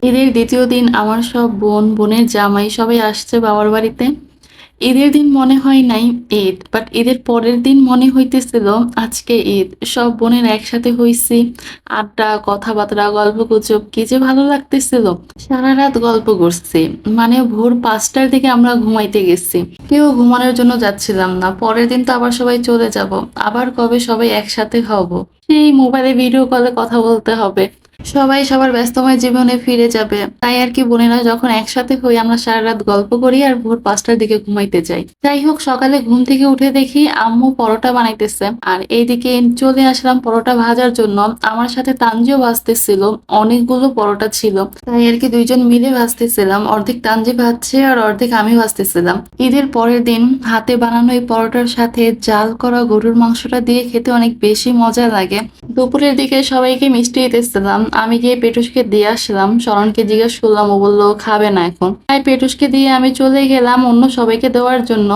ঈদের দ্বিতীয় দিন আমার সব বোন, বোনের জামাই সবাই আসছে বাবার বাড়িতে। ঈদের দিন মনে হয় নাই ঈদ, বাট ঈদের পরের দিন মনে হইতেছিল আজকে ঈদ। সব বোনের একসাথে হইছি, আড্ডা, কথাবার্তা, গল্পগুজব কি যে ভালো লাগতেছিল। সারা রাত গল্প করছি, মানে ভোর 5টার দিকে আমরা ঘুমাইতে গেছি। কেউ ঘুমানোর জন্য যাচ্ছিলাম না। পরের দিন তো আবার সবাই চলে যাব, আবার কবে সবাই একসাথে হব, সেই মোবাইলে ভিডিও কলে কথা বলতে হবে। সবাই সবার ব্যস্তময় জীবনে ফিরে যাবে, তাই আর কি বোনেরা যখন একসাথে হই আমরা সারা রাত গল্প করি আর ভোর 5টার দিকে ঘুমাইতে যাই। যাই হোক, সকালে ঘুম থেকে উঠে দেখি আম্মু পরোটা বানাইতেছে, আর এইদিকে চলে আসলাম পরোটা ভাজার জন্য। আমার সাথে তানজিও ভাজতেছিল, অনেকগুলো পরোটা ছিল, তাই আর কি দুইজন মিলে ভাজতেছিলাম। অর্ধেক তানজি ভাজছে আর অর্ধেক আমি ভাজতেছিলাম। ঈদের পরের দিন হাতে বানানো এই পরোটার সাথে জাল করা গরুর মাংসটা দিয়ে খেতে অনেক বেশি মজা লাগে। দুপুরের দিকে সবাইকে মিষ্টি দিতেছিলাম, আমি গিয়ে পেটুসকে দিয়ে আসলাম। শরণকে জিজ্ঞেস করলাম, ও বললো খাবে না এখন, তাই পেটুসকে দিয়ে আমি চলে গেলাম অন্য সবাইকে দেওয়ার জন্য।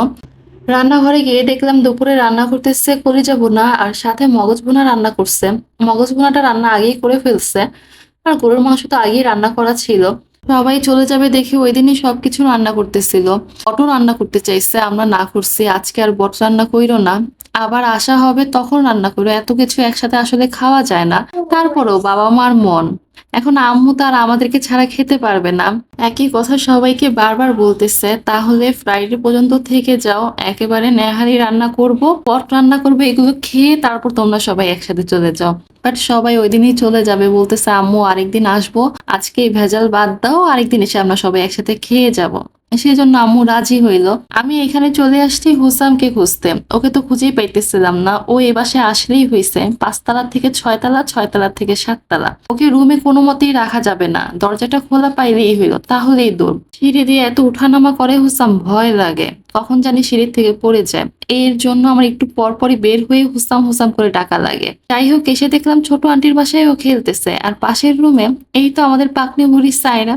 রান্নাঘরে গিয়ে দেখলাম দুপুরে রান্না করতেছে কলিজা ভুনা, আর সাথে মগজ ভুনা রান্না করছে। মগজ ভুনাটা রান্না আগেই করে ফেলছে, আর গরুর মাংস তো আগেই রান্না করা ছিল। সবাই চলে যাবে দেখে ওই দিনই সবকিছু রান্না করতেছিল। বটও রান্না করতে চাইছে, আমরা না করছি, আজকে আর বট রান্না কইরো না, আবার আসা হবে তখন রান্না করো, এত কিছু একসাথে আসলে খাওয়া যায় না। তারপরেও বাবা মার মন, এখন আম্মু তো আর আমাদেরকে ছাড়া খেতে পারবে না। একই কথা সবাইকে বারবার বলতেছে, তাহলে ফ্রাইডে পর্যন্ত থেকে যাও, একেবারে নেহারি রান্না করব, পট রান্না করবো, এগুলো খেয়ে তারপর তোমরা সবাই একসাথে চলে যাও। বাট সবাই ওই দিনই চলে যাবে, বলতেছে আম্মু আরেকদিন আসবো, আজকে এই ভেজাল বাদ দাও, আরেকদিন এসে আমরা সবাই একসাথে খেয়ে যাব। সেই জন্য আম্মু রাজি হইলো। আমি এখানে চলে আসছি হুসামকে খুঁজতে, ওকে তো খুঁজেই পাইতেছিলাম না। ও এ বাসায় আসলেই হয়েছে 5তলা থেকে 6তলা, 6তলা থেকে 7তলা। ওকে রুমে কোনো মতেই রাখা যাবে না, দরজাটা খোলা পাইলেই হইলো, তাহলেই দৌড়। সিঁড়ি দিয়ে এত উঠানামা করে হুসাম, ভয় লাগে, কখন জানি সিঁড়ির থেকে পড়ে যায়। এর জন্য আমার একটু পরপরই বের হয়ে হুসাম হুসাম করে ডাকা লাগে। যাই হোক, এসে দেখলাম ছোট আন্টির বাসায় ও খেলতেছে, আর পাশের রুমে এই তো আমাদের পাকনি বুড়ি সায়রা।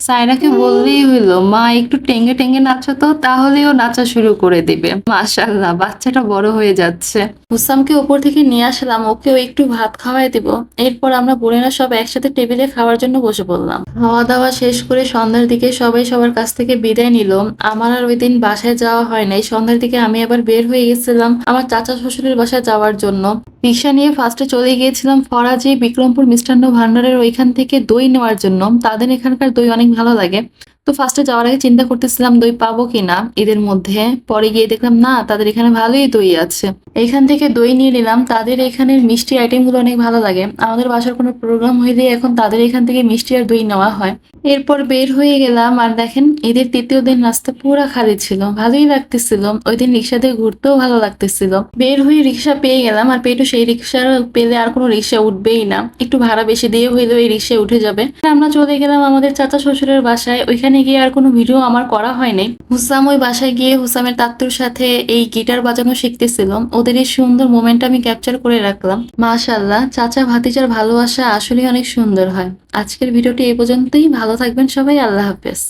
সায়রাকে বললেই হইলো, মা একটু টেঙ্গে টেঙ্গে নাচো তো, তাহলেই ও নাচা শুরু করে দিবে। মাশাআল্লাহ, বাচ্চাটা বড় হয়ে যাচ্ছে। হুসামকে উপর থেকে নিয়ে আসলাম, ওকেও একটু ভাত খাওয়াই দিব। এরপর আমরা বোনেরা সব একসাথে টেবিলে খাওয়ার জন্য বসে পড়লাম। খাওয়া দাওয়া শেষ করে সন্ধ্যার দিকে সবাই সবার কাছ থেকে বিদায় নিল। আমার আর ওই দিন বাসায় যাওয়া হয় নাই। সন্ধ্যার দিকে আমি আবার বের হয়ে গেছিলাম আমার চাচা শ্বশুরের বাসায় যাওয়ার জন্য। রিক্সা নিয়ে ফার্স্টে চলে গিয়েছিলাম ফরাজি বিক্রমপুর মিষ্টান্ন ভান্ডারের ওইখান থেকে দই নেওয়ার জন্য। তাদের এখানকার দই অনেক ভালো লাগে। তো ফার্স্টে যাওয়ার আগে চিন্তা করতেছিলাম দই পাবো কিনা ঈদের মধ্যে। পরে গিয়ে দেখলাম না, তাদের এখানে ভালোই দই আছে। এইখান থেকে দই নিয়ে নিলাম। তাদের এখানের মিষ্টি আইটেম গুলো অনেক ভালো লাগে। আমাদের বাসার কোনো প্রোগ্রাম হইলে এখন তাদের এখান থেকে মিষ্টি আর দই নেওয়া হয়। এরপর বের হয়ে গেলাম, আর দেখেন ঈদের তৃতীয় দিন রাস্তা পুরা খালি ছিল, ভালোই লাগতেছিল। ওই দিন রিক্সা দিয়ে ঘুরতেও ভালো লাগতেছিল। বের হয়ে রিক্সা পেয়ে গেলাম, আর পেটু সেই রিক্সা পেলে আর কোনো রিক্সা উঠবেই না, একটু ভাড়া বেশি দিয়ে হইলেও এই রিক্সায় উঠে যাবে। আমরা চলে গেলাম আমাদের চাচা শ্বশুরের বাসায়। ওইখানে গিয়ে আর কোনো ভিডিও আমার করা হয়নি। হুসাম ওই বাসায় গিয়ে হুসামের তাত্তুর সাথে এই গিটার বাজানো শিখতেছিল। ওদের এই সুন্দর মোমেন্ট আমি ক্যাপচার করে রাখলাম। মাশাআল্লাহ, চাচা ভাতিজার ভালোবাসা আসলে অনেক সুন্দর হয়। আজকের ভিডিওটি এই পর্যন্তই। ভালো থাকবেন সবাই, আল্লাহ হাফেজ।